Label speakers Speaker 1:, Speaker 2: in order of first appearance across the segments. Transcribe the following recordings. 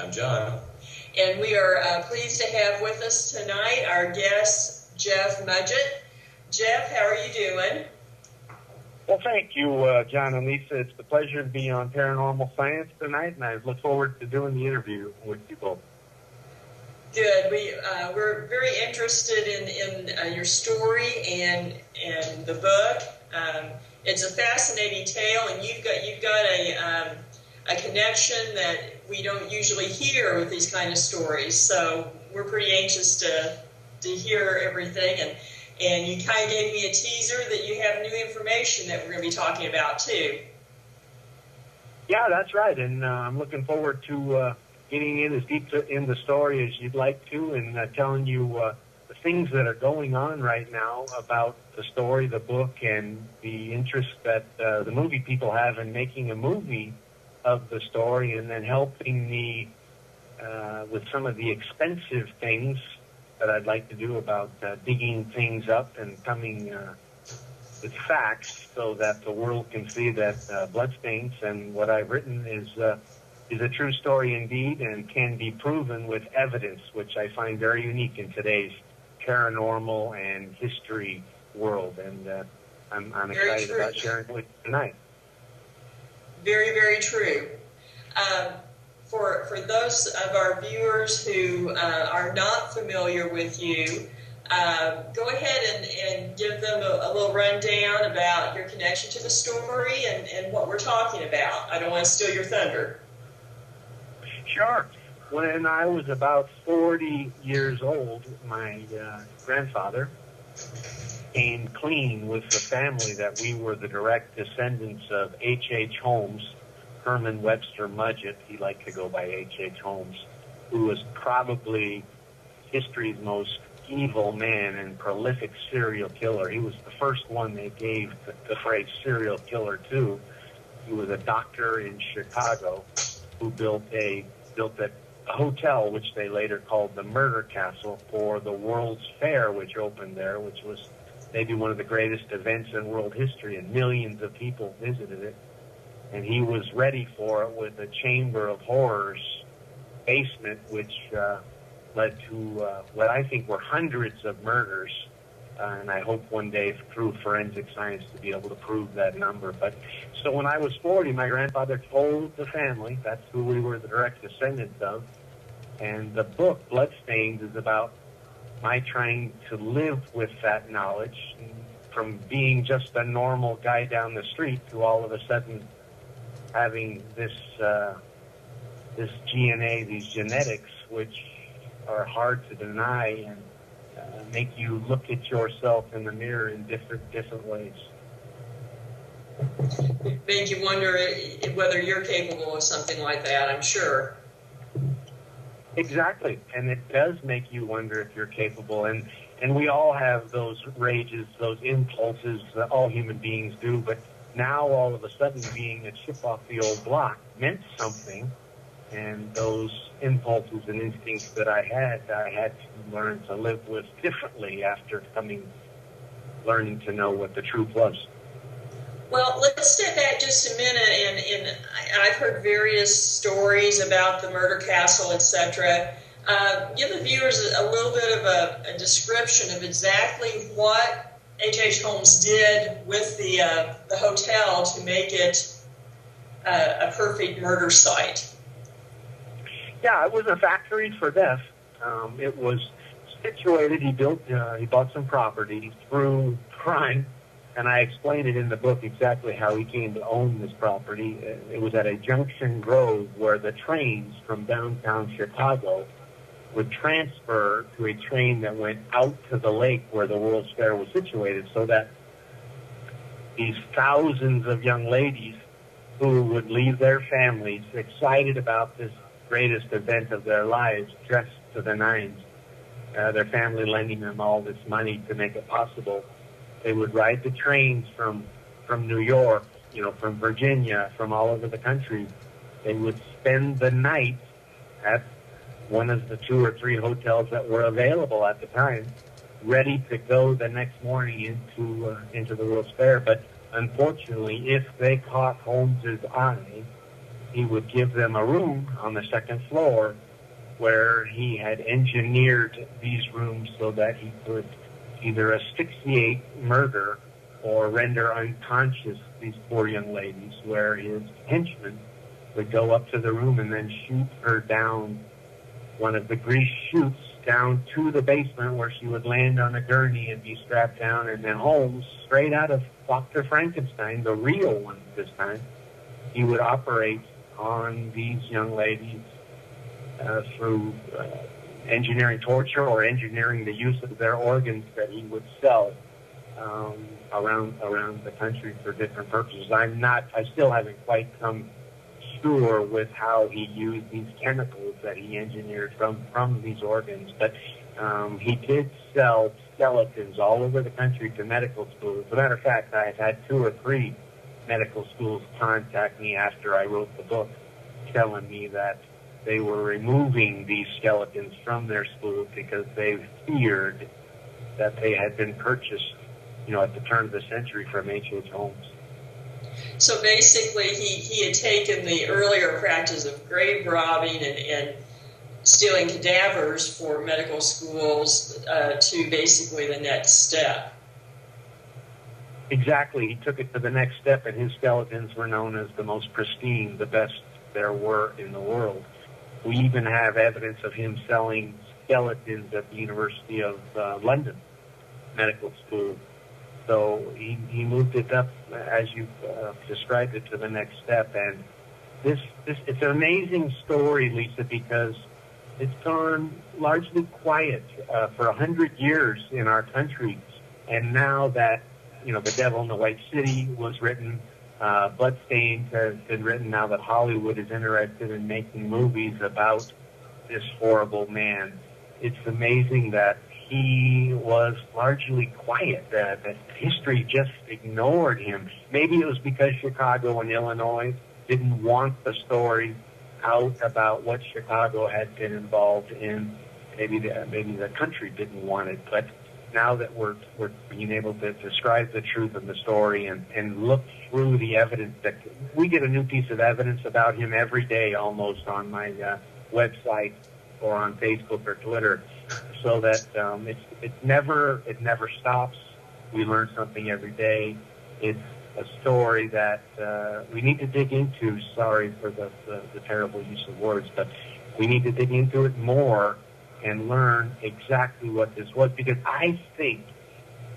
Speaker 1: I'm Jon.
Speaker 2: And we are pleased to have with us tonight our guest, Jeff Mudgett. Jeff, how are you doing?
Speaker 3: Well, thank you, Jon and Lisa. It's a pleasure to be on Paranormal Science tonight, and I look forward to doing the interview with you both.
Speaker 2: Good. We're very interested in your story and the book. It's a fascinating tale, and you've got a connection that we don't usually hear with these kind of stories. So we're pretty anxious to hear everything. And you kind of gave me a teaser that you have new information that we're going to be talking about too.
Speaker 3: Yeah, that's right. And I'm looking forward to getting in as deep in the story as you'd like to, and telling you the things that are going on right now about the story, the book, and the interest that the movie people have in making a movie of the story, and then helping me with some of the expensive things that I'd like to do about digging things up and coming with facts so that the world can see that Bloodstains and what I've written is a true story indeed, and can be proven with evidence, which I find very unique in today's paranormal and history world. And I'm excited about sharing it with you tonight.
Speaker 2: Very, very true. For those of our viewers who are not familiar with you, go ahead and give them a little rundown about your connection to the story and what we're talking about. I don't want to steal your thunder.
Speaker 3: Sure. When I was about 40 years old, my grandfather came clean with the family that we were the direct descendants of H.H. Holmes, Herman Webster Mudgett. He liked to go by H.H. Holmes, who was probably history's most evil man and prolific serial killer. He was the first one they gave the phrase serial killer to. He was a doctor in Chicago who built a hotel, which they later called the Murder Castle, for the World's Fair, which opened there, which was maybe one of the greatest events in world history, and millions of people visited it. And he was ready for it with a Chamber of Horrors basement, which led to what I think were hundreds of murders. And I hope one day through forensic science to be able to prove that number. But so when I was 40, my grandfather told the family, that's who we were the direct descendants of. And the book, Bloodstains, is about my trying to live with that knowledge, from being just a normal guy down the street to all of a sudden having this DNA, these genetics, which are hard to deny and make you look at yourself in the mirror in different ways.
Speaker 2: Make you wonder whether you're capable of something like that, I'm sure.
Speaker 3: Exactly, and it does make you wonder if you're capable, and we all have those rages, those impulses that all human beings do, but now all of a sudden being a chip off the old block meant something, and those impulses and instincts that I had to learn to live with differently after learning to know what the truth was.
Speaker 2: Well, let's step back just a minute, and I've heard various stories about the murder castle, etc. Give the viewers a little bit of a description of exactly what H.H. Holmes did with the hotel to make it a perfect murder site.
Speaker 3: Yeah, it was a factory for death. It was situated. He bought some property through crime. And I explained it in the book exactly how he came to own this property. It was at a Junction Grove where the trains from downtown Chicago would transfer to a train that went out to the lake where the World's Fair was situated, so that these thousands of young ladies who would leave their families excited about this greatest event of their lives, dressed to the nines, their family lending them all this money to make it possible. They would ride the trains from New York, from Virginia, from all over the country. They would spend the night at one of the 2 or 3 hotels that were available at the time, ready to go the next morning into the World's Fair. But unfortunately, if they caught Holmes's eye he would give them a room on the second floor where he had engineered these rooms so that he could either asphyxiate, murder, or render unconscious these poor young ladies, where his henchmen would go up to the room and then shoot her down one of the grease chutes down to the basement, where she would land on a gurney and be strapped down. And then Holmes, straight out of Dr. Frankenstein, the real one this time, he would operate on these young ladies through engineering torture or engineering the use of their organs that he would sell around the country for different purposes. I still haven't quite come sure with how he used these chemicals that he engineered from these organs, but he did sell skeletons all over the country to medical schools. As a matter of fact, I have had 2 or 3 medical schools contact me after I wrote the book, telling me that they were removing these skeletons from their schools because they feared that they had been purchased, at the turn of the century from H.H. Holmes.
Speaker 2: So basically, he had taken the earlier practice of grave robbing and stealing cadavers for medical schools to basically the next step.
Speaker 3: Exactly. He took it to the next step, and his skeletons were known as the most pristine, the best there were in the world. We even have evidence of him selling skeletons at the University of London Medical School. So he moved it up, as you described it, to the next step. And this it's an amazing story, Lisa, because it's gone largely quiet for 100 years in our country. And now that, The Devil in the White City was written, Bloodstains has been written, now that Hollywood is interested in making movies about this horrible man, it's amazing that he was largely quiet, that history just ignored him. Maybe it was because Chicago and Illinois didn't want the story out about what Chicago had been involved in. Maybe the country didn't want it, but now that we're being able to describe the truth of the story and look through the evidence, that we get a new piece of evidence about him every day almost on my website or on Facebook or Twitter, so that it never stops. We learn something every day. It's a story that we need to dig into. Sorry for the terrible use of words, but we need to dig into it more and learn exactly what this was, because I think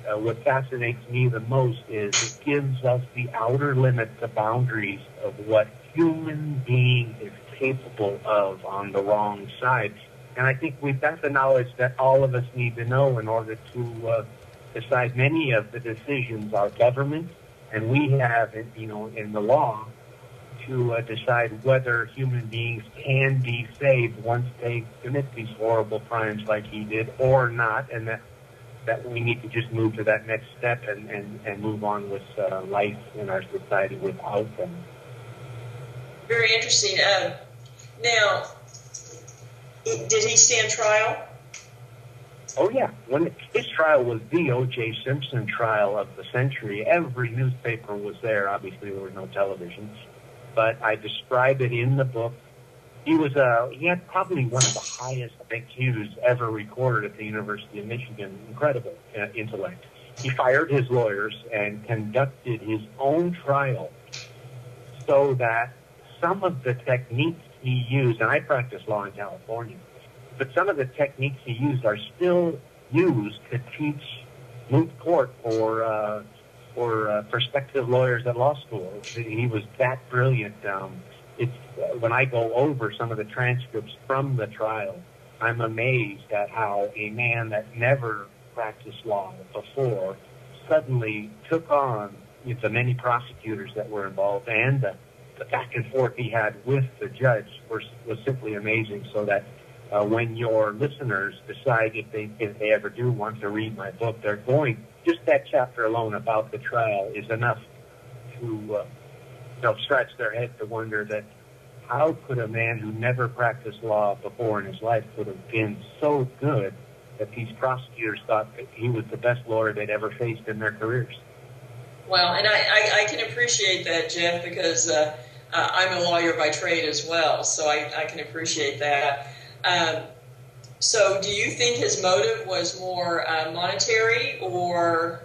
Speaker 3: what fascinates me the most is it gives us the outer limits, the boundaries of what human being is capable of on the wrong side. And I think that's the knowledge that all of us need to know in order to decide many of the decisions our government and we have, in the law, to decide whether human beings can be saved once they commit these horrible crimes like he did or not, and that we need to just move to that next step and move on with life in our society without them.
Speaker 2: Very interesting. Now, did he stand trial?
Speaker 3: Oh, yeah. His trial was the O.J. Simpson trial of the century. Every newspaper was there. Obviously, there was no television. But I describe it in the book. He had probably one of the highest IQs ever recorded at the University of Michigan. Incredible intellect. He fired his lawyers and conducted his own trial so that some of the techniques he used, and I practice law in California, but some of the techniques he used are still used to teach moot court for prospective lawyers at law school. He was that brilliant. When I go over some of the transcripts from the trial, I'm amazed at how a man that never practiced law before suddenly took on the many prosecutors that were involved, and the back and forth he had with the judge was simply amazing. So that when your listeners decide if they ever do want to read my book, they're going, just that chapter alone about the trial is enough to scratch their head to wonder that how could a man who never practiced law before in his life could have been so good that these prosecutors thought that he was the best lawyer they'd ever faced in their careers.
Speaker 2: Well, and I can appreciate that, Jeff, because I'm a lawyer by trade as well, so I can appreciate that. So do you think his motive was more monetary or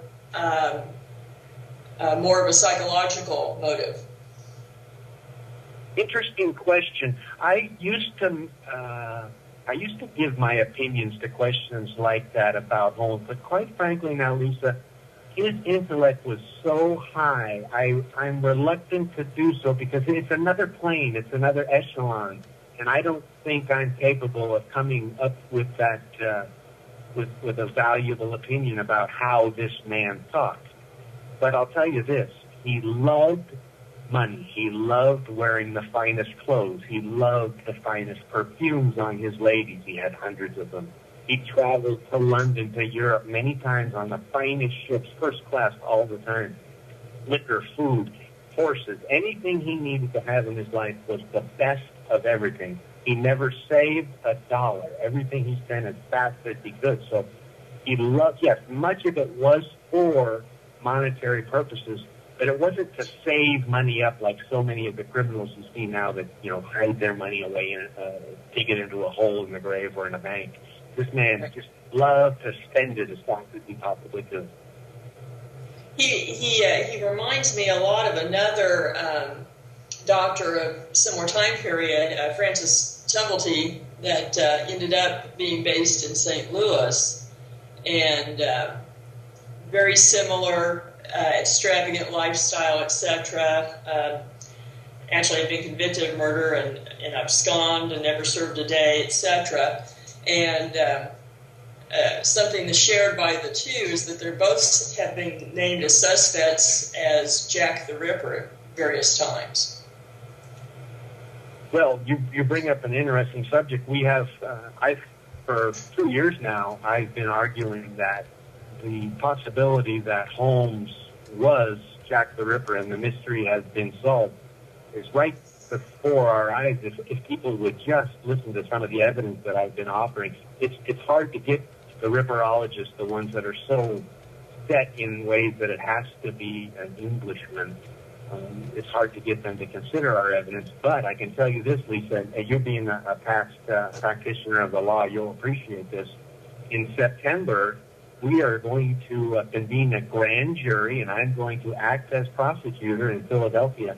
Speaker 2: more of a psychological motive?
Speaker 3: Interesting question. I used to give my opinions to questions like that about Holmes, but quite frankly now, Lisa, his intellect was so high, I'm reluctant to do so because it's another plane, it's another echelon, and I don't think I'm capable of coming up with that, with a valuable opinion about how this man thought. But I'll tell you this, he loved money. He loved wearing the finest clothes. He loved the finest perfumes on his ladies. He had hundreds of them. He traveled to London, to Europe many times on the finest ships, first class all the time. Liquor, food, horses, anything he needed to have in his life was the best of everything. He never saved a dollar. Everything he spent as fast as he could. So he loved, yes, much of it was for monetary purposes, but it wasn't to save money up like so many of the criminals you see now that, hide their money away and dig it into a hole in the grave or in a bank. This man just loved to spend it as fast as he possibly could.
Speaker 2: He reminds me a lot of another doctor of similar time period, Francis Tumblety, that ended up being based in St. Louis, and very similar, extravagant lifestyle, etc. Actually had been convicted of murder and absconded and never served a day, etc. And something that's shared by the two is that they both have been named as suspects as Jack the Ripper various times.
Speaker 3: Well, you bring up an interesting subject. We have, for 2 years now, I've been arguing that the possibility that Holmes was Jack the Ripper and the mystery has been solved is right before our eyes. If people would just listen to some of the evidence that I've been offering, it's hard to get the Ripperologists, the ones that are so set in ways that it has to be an Englishman. It's hard to get them to consider our evidence, but I can tell you this, Lisa, and you being a past practitioner of the law, you'll appreciate this. In September, we are going to convene a grand jury, and I'm going to act as prosecutor in Philadelphia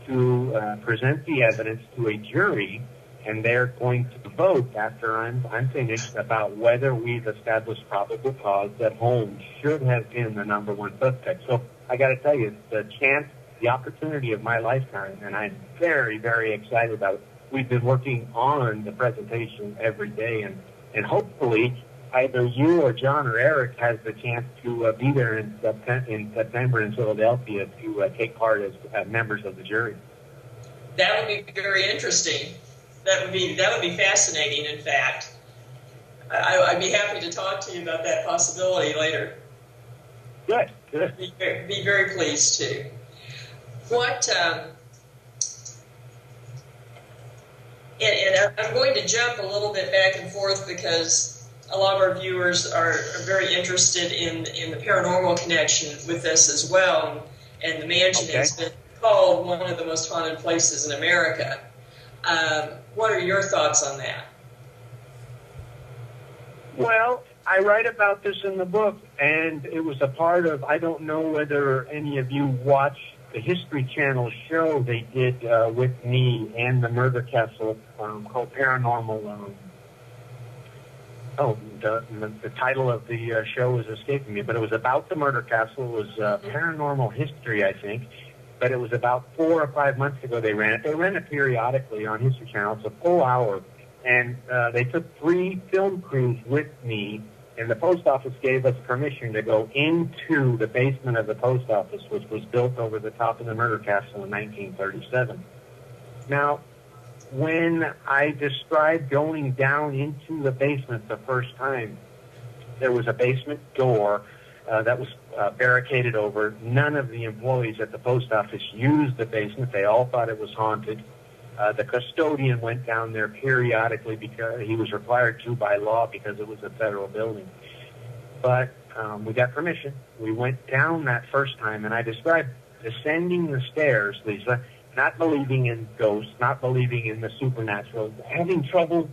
Speaker 3: to present the evidence to a jury, and they're going to vote after I'm finished about whether we've established probable cause that Holmes should have been the number one suspect. So I got to tell you, the opportunity of my lifetime, and I'm very, very excited about it. We've been working on the presentation every day, and hopefully either you or John or Eric has the chance to be there in September in Philadelphia to take part as members of the jury.
Speaker 2: That would be very interesting. That would be fascinating. In fact, I'd be happy to talk to you about that possibility later.
Speaker 3: Good.
Speaker 2: Be very pleased to. What? And I'm going to jump a little bit back and forth because a lot of our viewers are very interested in the paranormal connection with this as well. And the mansion has been called one of the most haunted places in America. What are your thoughts on that?
Speaker 3: Well, I write about this in the book, and it was a part of, I don't know whether any of you watched the History Channel show they did with me and the Murder Castle called Paranormal. The title of the show is escaping me, but it was about the Murder Castle. It was Paranormal History, I think, but it was about 4 or 5 months ago they ran it. They ran it periodically on History Channel. It's a full hour, and they took 3 film crews with me, and the post office gave us permission to go into the basement of the post office, which was built over the top of the Murder Castle in 1937. Now, when I described going down into the basement the first time, there was a basement door that was barricaded over. None of the employees at the post office used the basement. They all thought it was haunted. The custodian went down there periodically because he was required to by law because it was a federal building. But we got permission. We went down that first time, and I described descending the stairs, Lisa, not believing in ghosts, not believing in the supernatural, having trouble,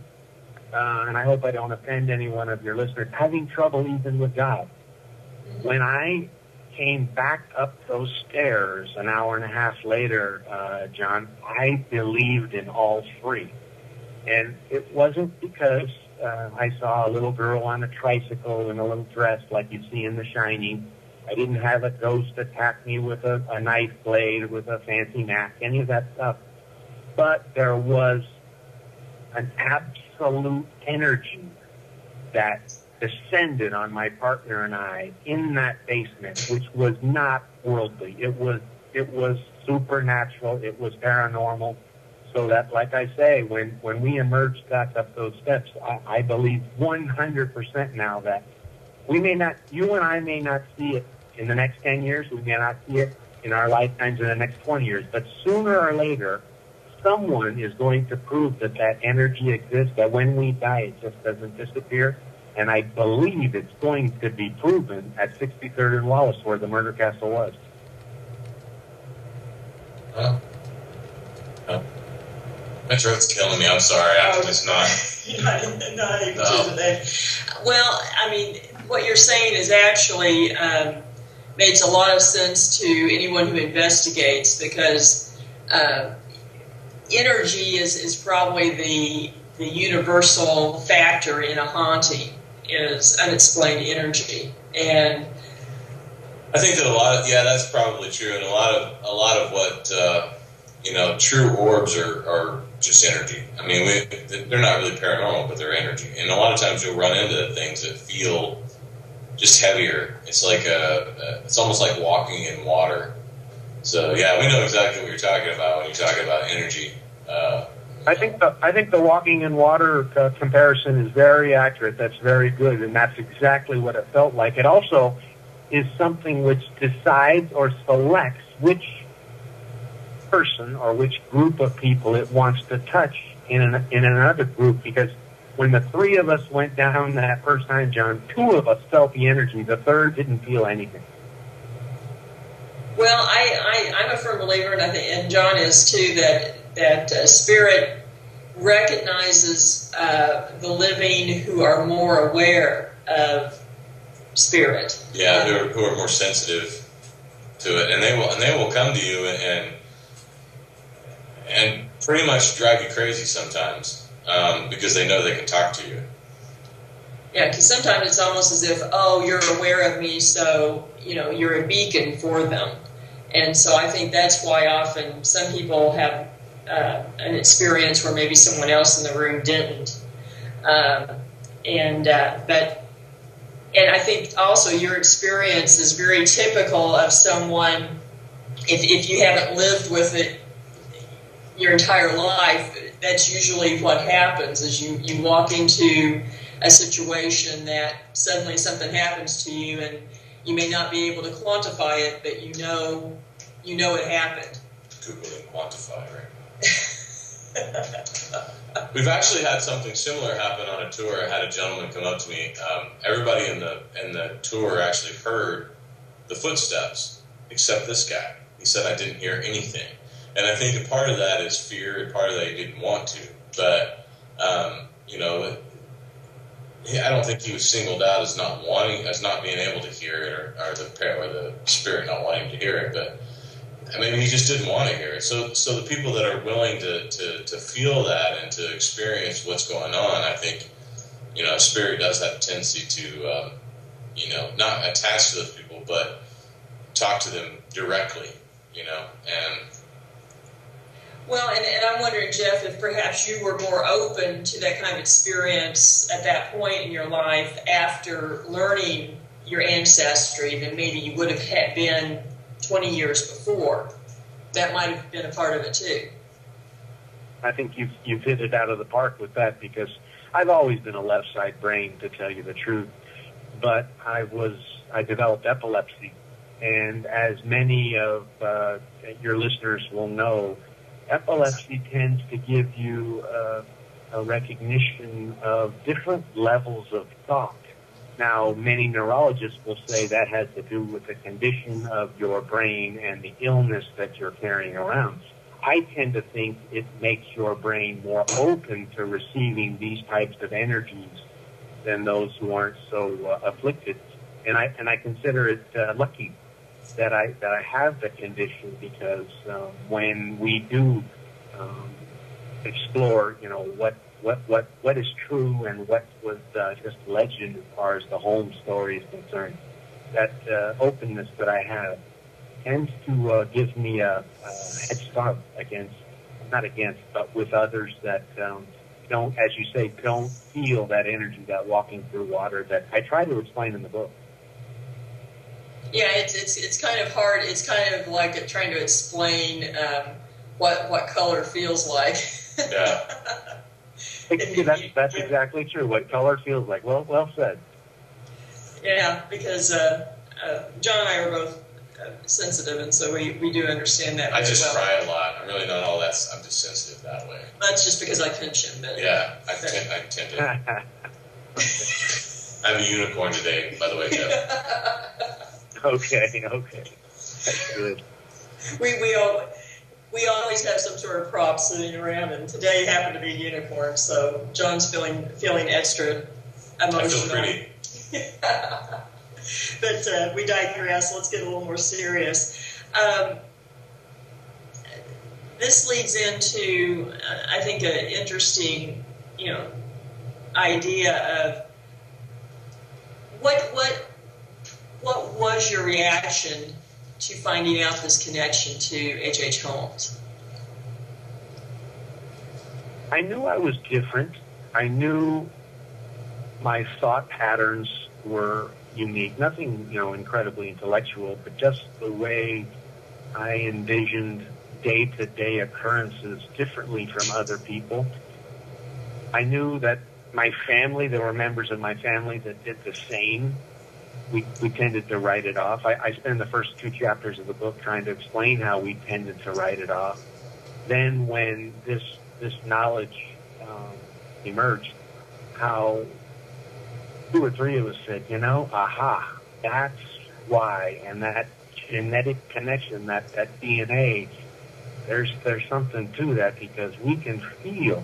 Speaker 3: and I hope I don't offend any one of your listeners, having trouble even with God. When I came back up those stairs an hour and a half later, Jon, I believed in all three. And it wasn't because I saw a little girl on a tricycle in a little dress like you see in The Shining. I didn't have a ghost attack me with a knife blade, with a fancy knack, any of that stuff. But there was an absolute energy that descended on my partner and I in that basement, which was not worldly. It was supernatural. It was paranormal. So that, like I say, when we emerged back up those steps, I believe 100% now that we may not, you and I may not see it in the next 10 years. We may not see it in our lifetimes in the next 20 years. But sooner or later, someone is going to prove that that energy exists, that when we die, it just doesn't disappear. And I believe it's going to be proven at 63rd and Wallace, where the murder castle was.
Speaker 1: Oh. My throat's killing me. I'm sorry. I'm just not
Speaker 2: able to today. Well, I mean, what you're saying is actually makes a lot of sense to anyone who investigates, because energy is probably the universal factor in a haunting, is unexplained energy. And
Speaker 1: I think that that's probably true, and a lot of what true orbs are just energy. I mean, they're not really paranormal, but they're energy. And a lot of times you'll run into things that feel just heavier. It's like it's almost like walking in water. So yeah, we know exactly what you're talking about when you're talking about energy.
Speaker 3: I think the walking in water comparison is very accurate. That's very good, and that's exactly what it felt like. It also is something which decides or selects which person or which group of people it wants to touch in another group, because when the three of us went down that first time, Jon, two of us felt the energy. The third didn't feel anything.
Speaker 2: Well, I'm a firm believer, and I think, and Jon is too, that spirit recognizes the living who are more aware of spirit.
Speaker 1: Yeah, who are more sensitive to it, and they will come to you and pretty much drive you crazy sometimes, because they know they can talk to you.
Speaker 2: Yeah, because sometimes it's almost as if, oh, you're aware of me, so you're a beacon for them. And so I think that's why often some people have an experience where maybe someone else in the room didn't. And I think also your experience is very typical of someone, if you haven't lived with it your entire life, that's usually what happens, is you walk into a situation that suddenly something happens to you, and you may not be able to quantify it, but you know it happened.
Speaker 1: Google and quantify, right? We've actually had something similar happen on a tour. I had a gentleman come up to me. Everybody in the tour actually heard the footsteps, except this guy. He said, I didn't hear anything. And I think a part of that is fear, and part of that he didn't want to. But, I don't think he was singled out as not being able to hear it, or the spirit not wanting to hear it. But maybe he just didn't want to hear it. So the people that are willing to feel that and to experience what's going on, I think, spirit does have a tendency to, not attach to those people, but talk to them directly, and.
Speaker 2: Well, and I'm wondering, Jeff, if perhaps you were more open to that kind of experience at that point in your life after learning your ancestry than maybe you would have been 20 years before. That might have been a part of it too. I
Speaker 3: think you've hit it out of the park with that, because I've always been a left side brain, to tell you the truth. But I developed epilepsy, and as many of your listeners will know, epilepsy tends to give you a recognition of different levels of thought. Now, many neurologists will say that has to do with the condition of your brain and the illness that you're carrying around. I tend to think it makes your brain more open to receiving these types of energies than those who aren't so afflicted. And I consider it lucky that I have the condition, because when we do explore, what is true and what was just legend as far as the home story is concerned, that openness that I have tends to give me a head start but with others that don't, as you say, don't feel that energy, that walking through water that I try to explain in the book.
Speaker 2: Yeah, it's kind of hard. It's kind of like trying to explain what color feels like.
Speaker 1: Yeah.
Speaker 3: That's exactly true. What color feels like. Well said.
Speaker 2: Yeah, because John and I are both sensitive, and so we do understand that.
Speaker 1: I just
Speaker 2: well.
Speaker 1: cry a lot. I'm really not all that. I'm just sensitive that way.
Speaker 2: That's just because I pinch him. But
Speaker 1: yeah, I tend to. I'm a unicorn today, by the way, Jeff.
Speaker 3: Okay. That's good.
Speaker 2: We always have some sort of prop sitting around, and today happened to be a unicorn. So John's feeling extra emotional.
Speaker 1: I feel pretty.
Speaker 2: But we digress. Let's get a little more serious. This leads into, I think, an interesting, idea of what was your reaction to finding out this connection to H.H. Holmes?
Speaker 3: I knew I was different. I knew my thought patterns were unique. Nothing, incredibly intellectual, but just the way I envisioned day-to-day occurrences differently from other people. I knew that my family, there were members of my family that did the same. We tended to write it off. I spend the first 2 chapters of the book trying to explain how we tended to write it off. Then when this knowledge emerged, how 2 or 3 of us said, aha, that's why, and that genetic connection, that DNA, there's something to that, because we can feel.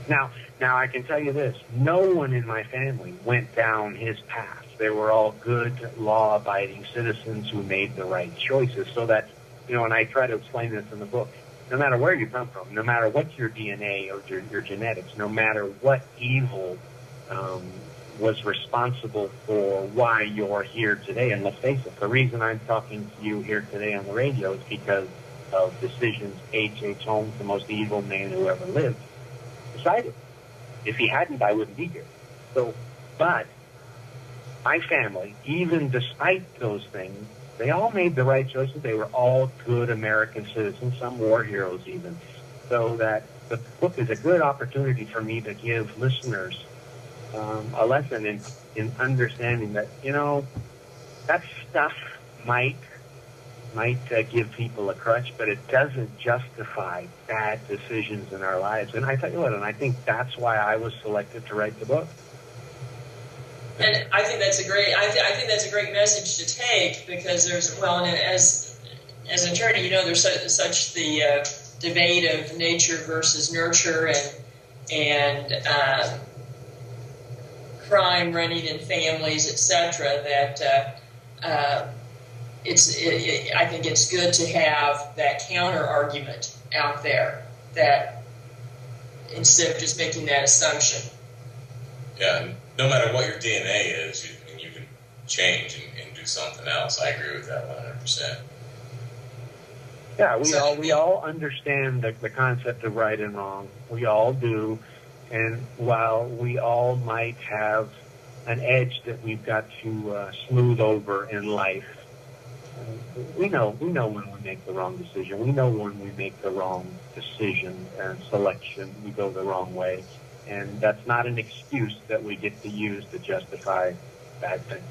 Speaker 3: Now I can tell you this, no one in my family went down his path. They were all good, law-abiding citizens who made the right choices, so that, and I try to explain this in the book, no matter where you come from, no matter what your DNA or your genetics, no matter what evil was responsible for why you're here today. And let's face it, the reason I'm talking to you here today on the radio is because of decisions H.H. Holmes, the most evil man who ever lived, decided. If he hadn't, I wouldn't be here. So, but my family, even despite those things, they all made the right choices. They were all good American citizens, some war heroes even. So that the book is a good opportunity for me to give listeners a lesson in understanding that, that stuff might give people a crutch, but it doesn't justify bad decisions in our lives. And I tell you what, and I think that's why I was selected to write the book.
Speaker 2: And I think that's a great message to take, because there's, and as an attorney, there's such the debate of nature versus nurture, and crime running in families, etc. That I think it's good to have that counter argument out there, that instead of just making that assumption.
Speaker 1: Yeah, no matter what your DNA is, you can change and do something else. I agree with that 100%.
Speaker 3: Yeah, we all understand the concept of right and wrong. We all do. And while we all might have an edge that we've got to smooth over in life, we know when we make the wrong decision. We know when we make the wrong decision and selection, we go the wrong way. And that's not an excuse that we get to use to justify bad things.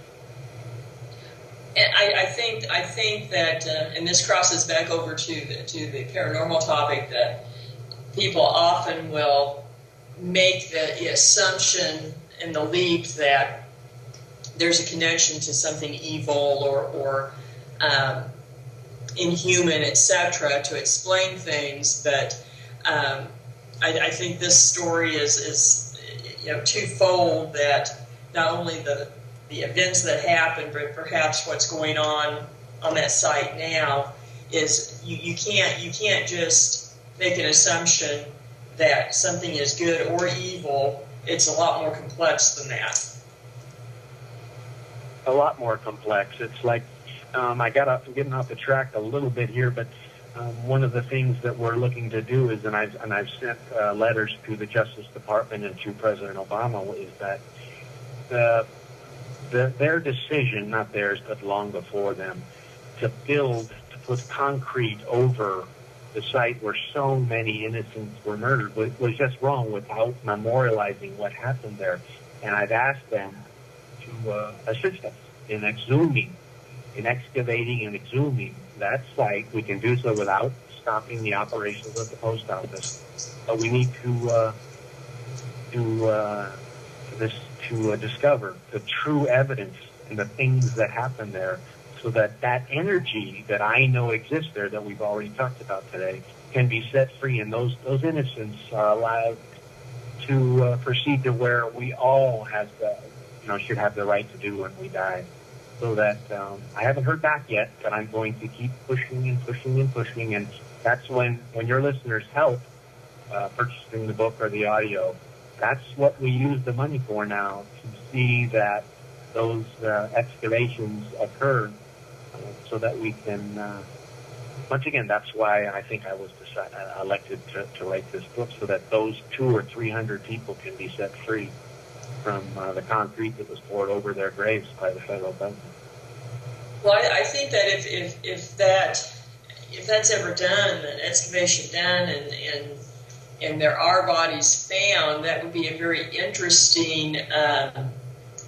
Speaker 2: And I think that, and this crosses back over to the paranormal topic, that people often will make the assumption and the leap that there's a connection to something evil or inhuman, etc., to explain things. But I think this story is twofold. That not only the events that happened, but perhaps what's going on that site now is you can't just make an assumption that something is good or evil. It's a lot more complex than that.
Speaker 3: A lot more complex. It's like I'm getting off the track a little bit here, but one of the things that we're looking to do is, and I've sent letters to the Justice Department and to President Obama, is that their decision, not theirs, but long before them, to put concrete over the site where so many innocents were murdered was just wrong without memorializing what happened there. And I've asked them to assist us in exhuming, in excavating and exhuming that site. We can do so without stopping the operations of the post office, but we need to discover the true evidence and the things that happened there, so that energy that I know exists there, that we've already talked about today, can be set free, and those innocents are allowed to proceed to where we all should have the right to do when we die. So that I haven't heard back yet, but I'm going to keep pushing and pushing and pushing, and that's when your listeners help purchasing the book or the audio. That's what we use the money for now, to see that those excavations occur, so that we can, once again, that's why I think I was elected to write this book, so that those 200 or 300 people can be set free from the concrete that was poured over their graves by the federal government.
Speaker 2: Well, I think that if that's ever done, an excavation done, and there are bodies found, that would be a very interesting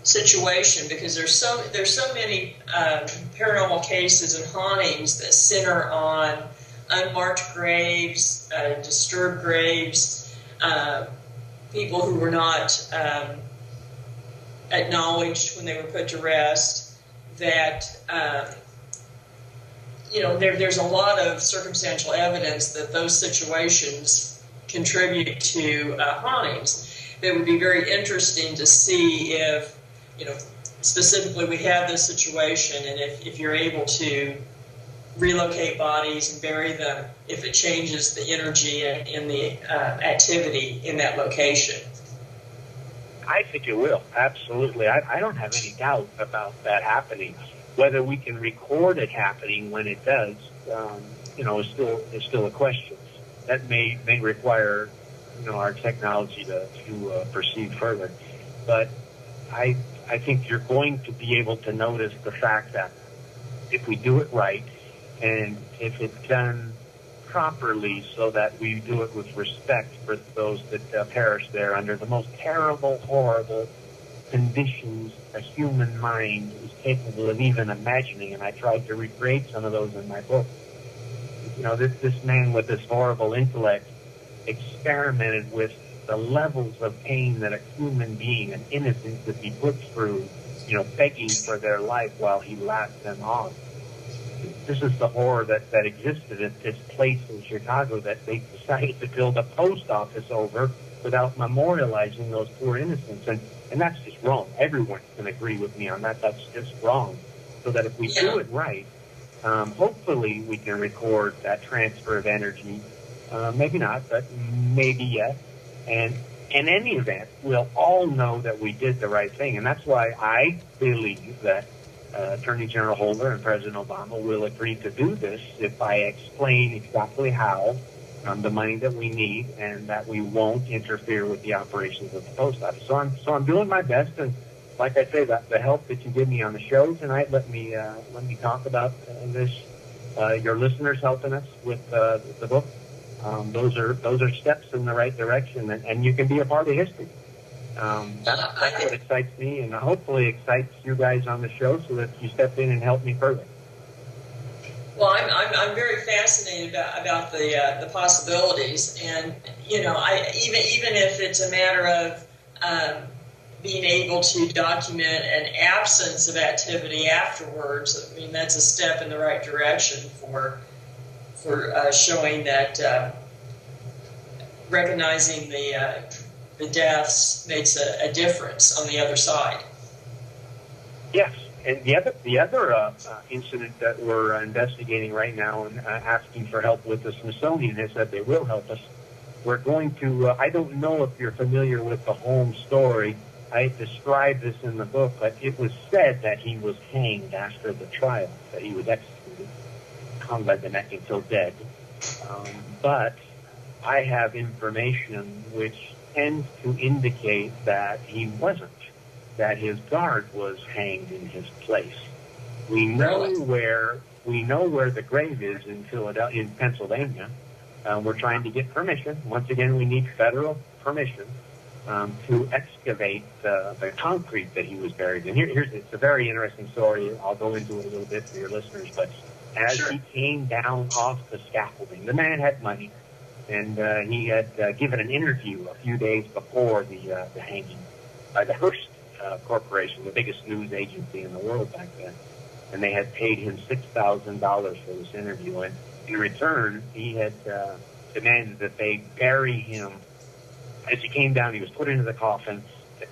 Speaker 2: situation, because there's so many paranormal cases and hauntings that center on unmarked graves, disturbed graves, people who were not acknowledged when they were put to rest. That there's a lot of circumstantial evidence that those situations contribute to hauntings. It would be very interesting to see if, specifically we have this situation, and if you're able to relocate bodies and bury them, if it changes the energy and the activity in that location.
Speaker 3: I think it will, absolutely. I don't have any doubt about that happening. Whether we can record it happening when it does, is still a question. That may require, our technology to proceed further. But I think you're going to be able to notice the fact that if we do it right, and if it's done properly, so that we do it with respect for those that perish there under the most terrible, horrible conditions a human mind is capable of even imagining. And I tried to recreate some of those in my book. This man with this horrible intellect experimented with the levels of pain that a human being, an innocent, could be put through, begging for their life while he laughed them off. This is the horror that existed at this place in Chicago that they decided to build a post office over without memorializing those poor innocents. And that's just wrong. Everyone can agree with me on that. That's just wrong. So that if we do it right, hopefully we can record that transfer of energy. Maybe not, but maybe yes. And in any event, we'll all know that we did the right thing. And that's why I believe that Attorney General Holder and President Obama will agree to do this if I explain exactly how, the money that we need, and that we won't interfere with the operations of the post office. So I'm doing my best, and like I say, the help that you give me on the show tonight, let me talk about this. Your listeners helping us with the book. Those are steps in the right direction, and you can be a part of history. That's what excites me, and hopefully excites you guys on the show, so that you step in and help me further.
Speaker 2: Well, I'm very fascinated about the possibilities, and even if it's a matter of being able to document an absence of activity afterwards, I mean, that's a step in the right direction for showing that recognizing the deaths makes a difference on the other side.
Speaker 3: Yes, and the other incident that we're investigating right now and asking for help with, the Smithsonian has said they will help us. We're going to, I don't know if you're familiar with the Holmes story. I described this in the book, but it was said that he was hanged after the trial, that he was executed, hung by the neck until dead. But I have information which tends to indicate that he wasn't, that his guard was hanged in his place. We know where the grave is in Philadelphia, in Pennsylvania. We're trying to get permission. Once again, we need federal permission to excavate the concrete that he was buried in. It's a very interesting story. I'll go into it a little bit for your listeners. But as he came down off the scaffolding, the man had money, and he had given an interview a few days before the hanging by the Hearst Corporation, the biggest news agency in the world back then. And they had paid him $6,000 for this interview. And in return, he had demanded that they bury him. As he came down, he was put into the coffin. The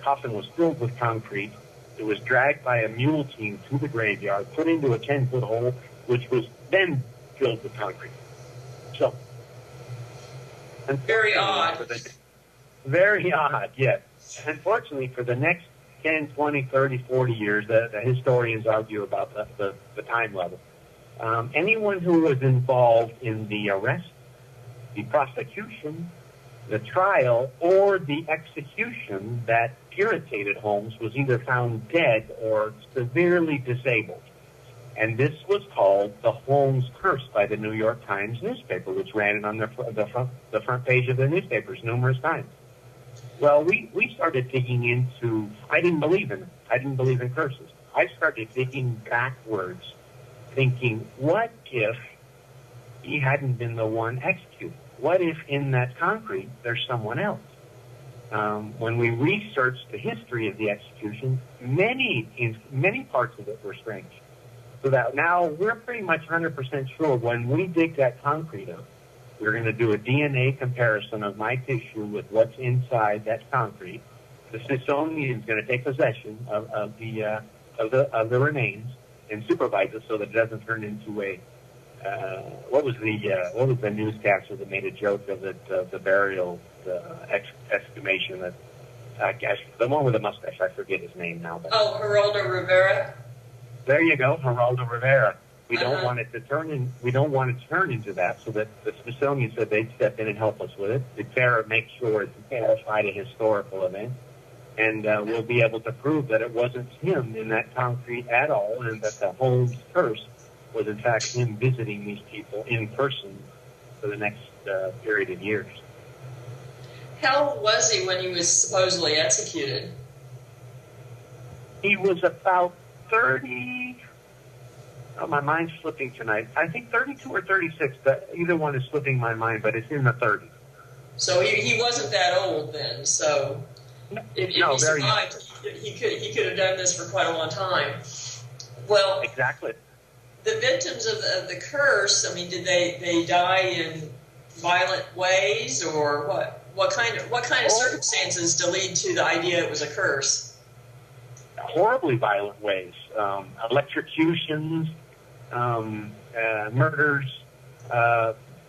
Speaker 3: coffin was filled with concrete. It was dragged by a mule team to the graveyard, put into a 10-foot hole, which was then filled with concrete. So,
Speaker 2: very odd.
Speaker 3: Very odd, yes. Unfortunately, for the next 10, 20, 30, 40 years, the historians argue about the time level. Anyone who was involved in the arrest, the prosecution, the trial, or the execution that irritated Holmes was either found dead or severely disabled. And this was called the Holmes curse by the New York Times newspaper, which ran it on the front page of the newspapers numerous times. Well, we started digging into, I didn't believe in it. I didn't believe in curses. I started digging backwards, thinking, what if he hadn't been the one executed? What if in that concrete there's someone else? When we researched the history of the execution, many parts of it were strange. So that now we're pretty much 100% sure when we dig that concrete up, we're going to do a DNA comparison of my tissue with what's inside that concrete. The Smithsonian is going to take possession of the remains and supervise it so that it doesn't turn into a what was the newscaster that made a joke of it, the burial excavation that the one with the mustache, I forget his name now. But,
Speaker 2: Geraldo Rivera.
Speaker 3: There you go, Geraldo Rivera. We don't want it to turn in. We don't want it to turn into that. So that the Smithsonian said they'd step in and help us with it. They'd make sure it's verified a historical event, and we'll be able to prove that it wasn't him in that concrete at all, and that the Holmes curse was in fact him visiting these people in person for the next period of years.
Speaker 2: How old was he when he was supposedly executed?
Speaker 3: He was about 30. Oh, my mind's slipping tonight. I think 32 or 36. Either one is slipping my mind, but it's in the 30s.
Speaker 2: So he wasn't that old then. So if he survived, he could have done this for quite a long time. Well,
Speaker 3: exactly.
Speaker 2: The victims of the curse, I mean, did they die in violent ways, or what? What kind of circumstances to lead to the idea it was a curse?
Speaker 3: Horribly violent ways. Electrocutions, murders,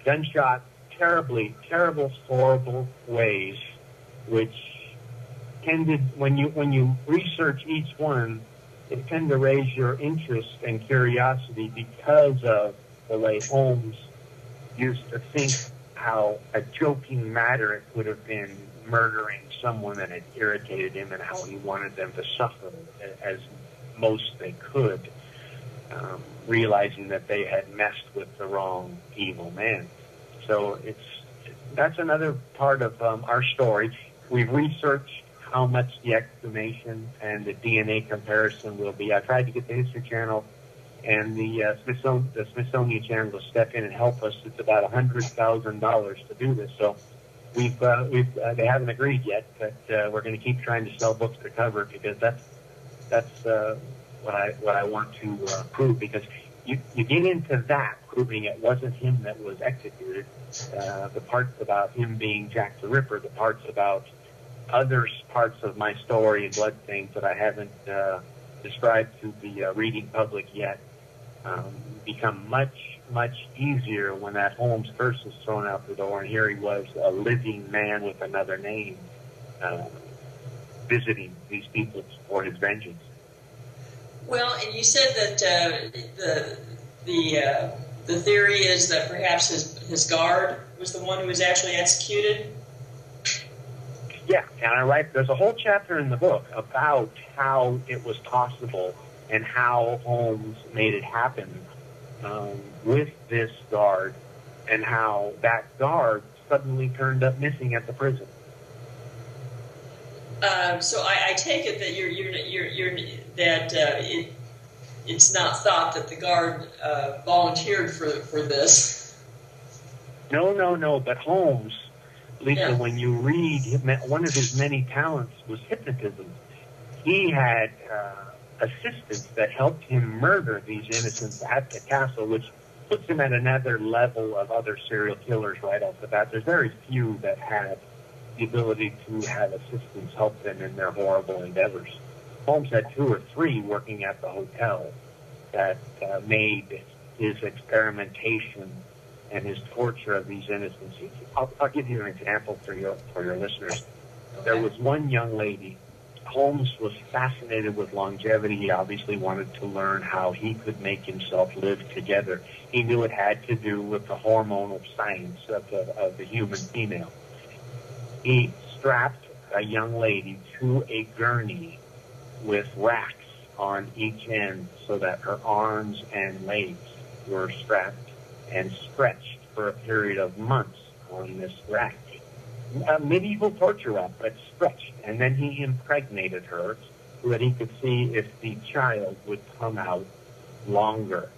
Speaker 3: gunshot, terrible, horrible ways, which tended, when you research each one, it tend to raise your interest and curiosity because of the way Holmes used to think how a joking matter it would have been murdering someone that had irritated him, and how he wanted them to suffer as most they could, realizing that they had messed with the wrong evil man. So that's another part of our story. We've researched how much the exhumation and the DNA comparison will be. I tried to get the History Channel and the Smithsonian Channel to step in and help us. It's about $100,000 to do this. So they haven't agreed yet, but we're going to keep trying to sell books to cover it, because that's what I want to prove. Because you get into that, proving it wasn't him that was executed, the parts about him being Jack the Ripper, the parts about other parts of my story in Bloodstains that I haven't described to the reading public yet, become much easier when that Holmes curse is thrown out the door, and here he was, a living man with another name, visiting these people for his vengeance.
Speaker 2: Well, and you said that the theory is that perhaps his guard was the one who was actually executed.
Speaker 3: Yeah, and there's a whole chapter in the book about how it was possible and how Holmes made it happen with this guard, and how that guard suddenly turned up missing at the prison.
Speaker 2: So I take it that it's not thought that the guard volunteered for this.
Speaker 3: No. But Holmes, Lisa,
Speaker 2: Yeah.
Speaker 3: when you read, one of his many talents was hypnotism. He had assistants that helped him murder these innocents at the castle, which puts him at another level of other serial killers right off the bat. There's very few that have the ability to have assistants help them in their horrible endeavors. Holmes had 2 or 3 working at the hotel that made his experimentation and his torture of these innocents. I'll give you an example for your listeners.
Speaker 2: Okay.
Speaker 3: There was one young lady. Holmes was fascinated with longevity. He obviously wanted to learn how he could make himself live together. He knew it had to do with the hormonal science of the human female. He strapped a young lady to a gurney with racks on each end so that her arms and legs were strapped and stretched for a period of months on this rack. A medieval torture rack, but stretched. And then he impregnated her so that he could see if the child would come out longer.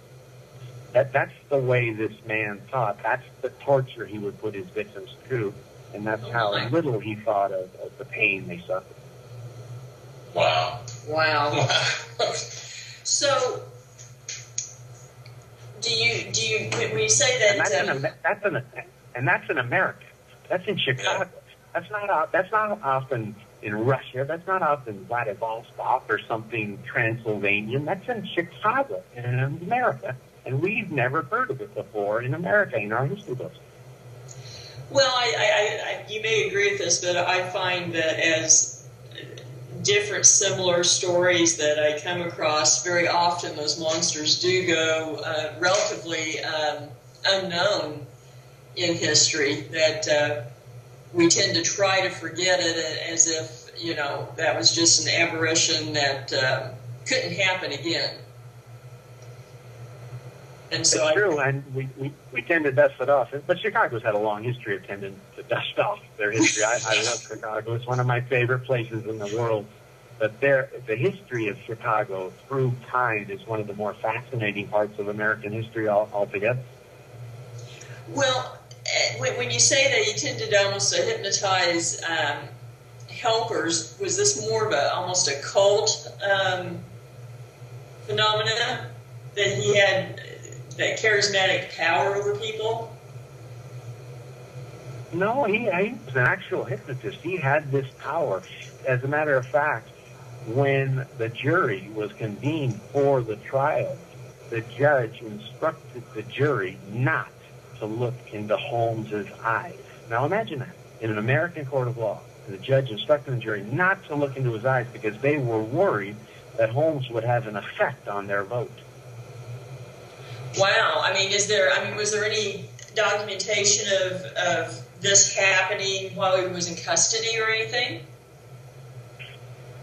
Speaker 3: That's the way this man thought. That's the torture he would put his victims through. And that's how little he thought of the pain they suffered.
Speaker 1: Wow.
Speaker 2: So, do you when you say that?
Speaker 3: That's in America. That's in Chicago. That's not often in Russia. That's not often Vladivostok or something Transylvanian. That's in Chicago, in America. And we've never heard of it before in America, in our history books.
Speaker 2: Well, I you may agree with this, but I find that as different similar stories that I come across, very often those monsters do go relatively unknown in history, that we tend to try to forget it as if, that was just an aberration that couldn't happen again. And so
Speaker 3: it's true, and we tend to dust it off. But Chicago's had a long history of tending to dust off their history. I love Chicago. It's one of my favorite places in the world. But the history of Chicago through time is one of the more fascinating parts of American history altogether.
Speaker 2: Well, when you say that you tend to almost hypnotize helpers, was this more of almost a cult phenomena, that he had that charismatic power over people?
Speaker 3: No, he was an actual hypnotist. He had this power. As a matter of fact, when the jury was convened for the trial, the judge instructed the jury not to look into Holmes's eyes. Now imagine that. In an American court of law, the judge instructed the jury not to look into his eyes because they were worried that Holmes would have an effect on their vote.
Speaker 2: Wow. Was there any documentation of this happening while he was in custody or anything?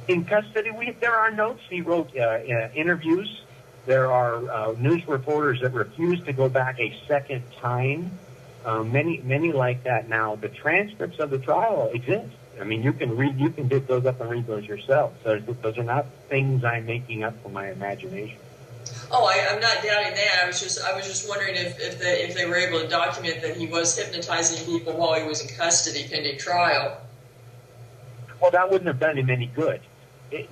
Speaker 3: In custody, there are notes. He wrote interviews. There are news reporters that refuse to go back a second time. Many like that now. The transcripts of the trial exist. You can dig those up and read those yourself. So those are not things I'm making up from my imagination.
Speaker 2: Oh, I'm not doubting that. I was just wondering if they were able to document that he was hypnotizing people while he was in custody pending trial.
Speaker 3: Well, that wouldn't have done him any good. It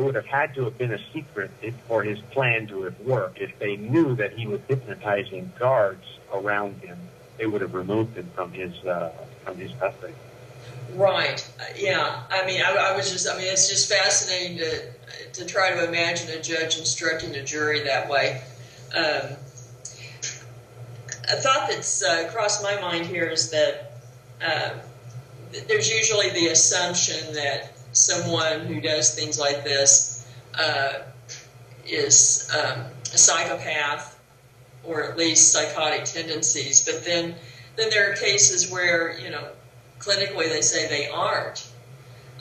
Speaker 3: would have had to have been a secret for his plan to have worked. If they knew that he was hypnotizing guards around him, they would have removed him from his custody.
Speaker 2: Right. Yeah. I mean, it's just fascinating to try to imagine a judge instructing a jury that way. A thought that's crossed my mind here is that there's usually the assumption that someone who does things like this is a psychopath or at least psychotic tendencies. But then there are cases where, clinically they say they aren't.